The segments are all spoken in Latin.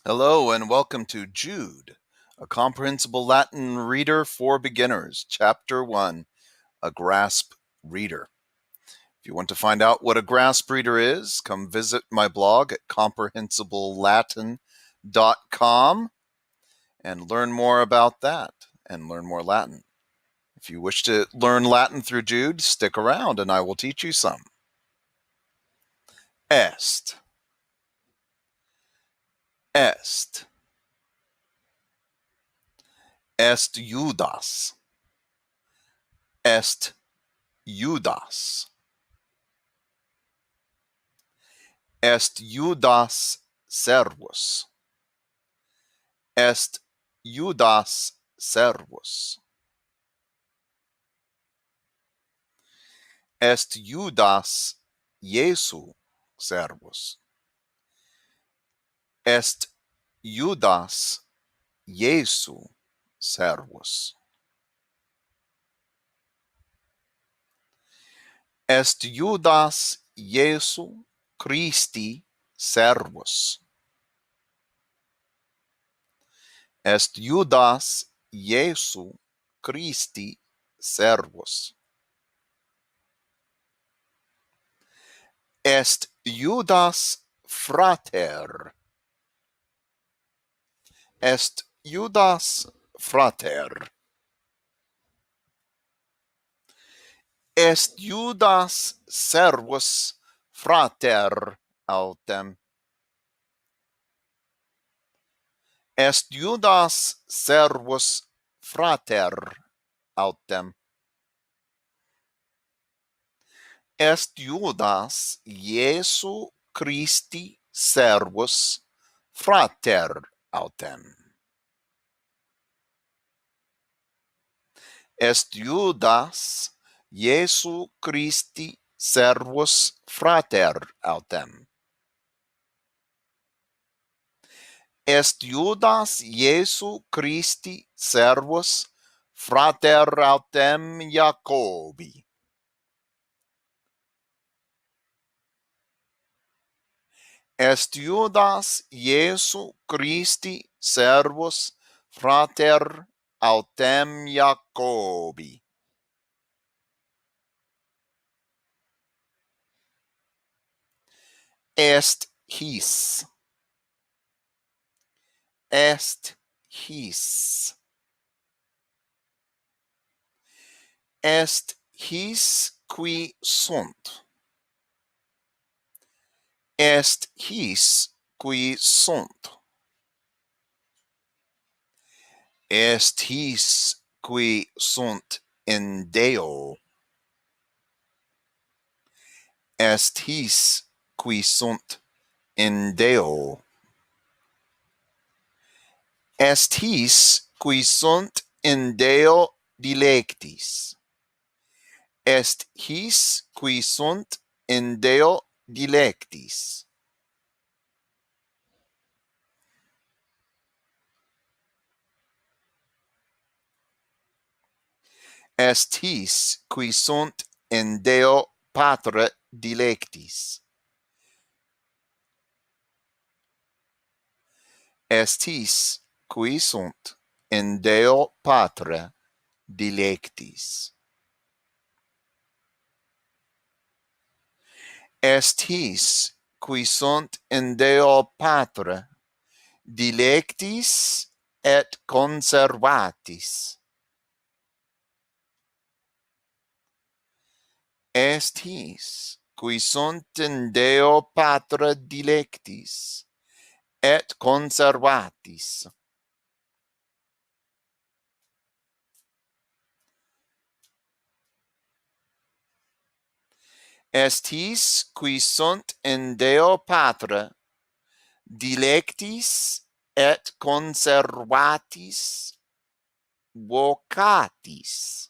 Hello and welcome to Jude, a comprehensible Latin reader for beginners, Chapter 1, a grasp reader. If you want to find out what a grasp reader is, come visit my blog at comprehensiblelatin.com and learn more about that and learn more Latin. If you wish to learn Latin through Jude, stick around and I will teach you some. Est. Est. Est Judas. Est Judas. Est Judas servus. Est Judas servus. Est Judas Iesu servus. Est Judas Iesu servus. Est Judas Iesu Christi servus. Est Judas Iesu Christi servus. Est Judas frater. Est Judas frater. Est Judas servus frater autem. Est Judas servus frater autem. Est Judas Iesu Christi servus frater autem. Est Judas Iesu Christi servus frater autem. Est Judas Iesu Christi servus frater autem Jacobi. Est Judas Iesu Christi servus frater autem Jacobi. Est his. Est his. Est his qui sunt. Est his qui sunt. Est his qui sunt in Deo. Est his qui sunt in Deo. Est his qui sunt in Deo dilectis. Est his qui sunt in Deo dilectis. Est his qui sunt in Deo Patre dilectis. Est his qui sunt in Deo Patre dilectis. Est his qui sunt in Deo Patre dilectis et conservatis. Est his qui sunt in Deo Patre dilectis et conservatis. Est his qui sunt in Deo Patre dilectis et conservatis vocatis.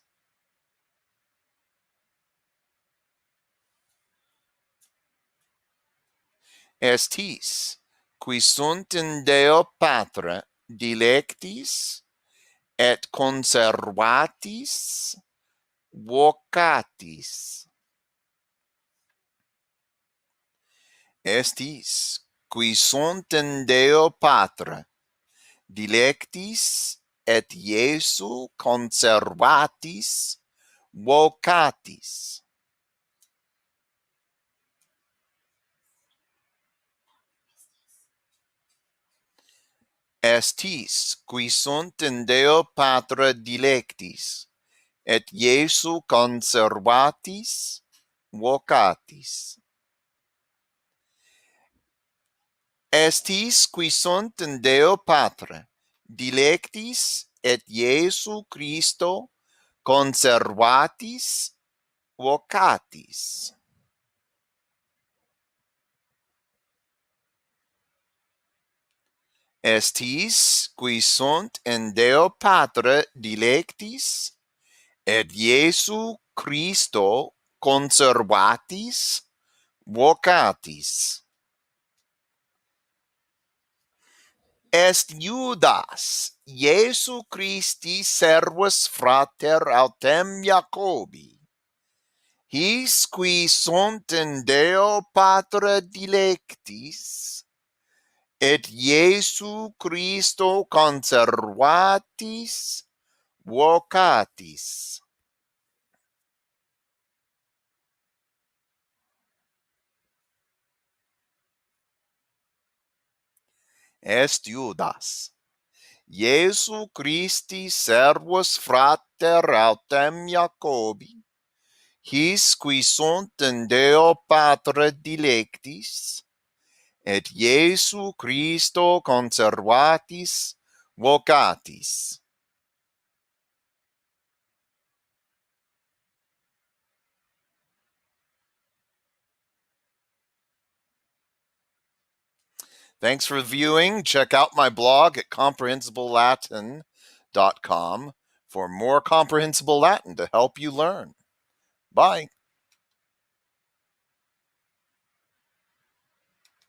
Est his qui sunt in Deo Patre dilectis et conservatis vocatis. Est his qui sunt in Deo Patre, dilectis et Iesu conservatis vocatis. Estis qui sunt in Deo Patre dilectis et Iesu conservatis vocatis. Estis qui sunt in Deo Patre dilectis et Iesu Christo conservatis vocatis. Estis qui sunt in Deo Patre dilectis et Iesu Christo conservatis vocatis. Est Judas Iesu Christi servus frater autem Jacobi, his qui sunt in Deo Patre dilectis, et Iesu Christo conservatis vocatis. Est Judas Iesu Christi servus frater autem Jacobi, his qui sunt in Deo Patre dilectis, et Iesu Christo conservatis vocatis. Thanks for viewing. Check out my blog at comprehensiblelatin.com for more comprehensible Latin to help you learn. Bye.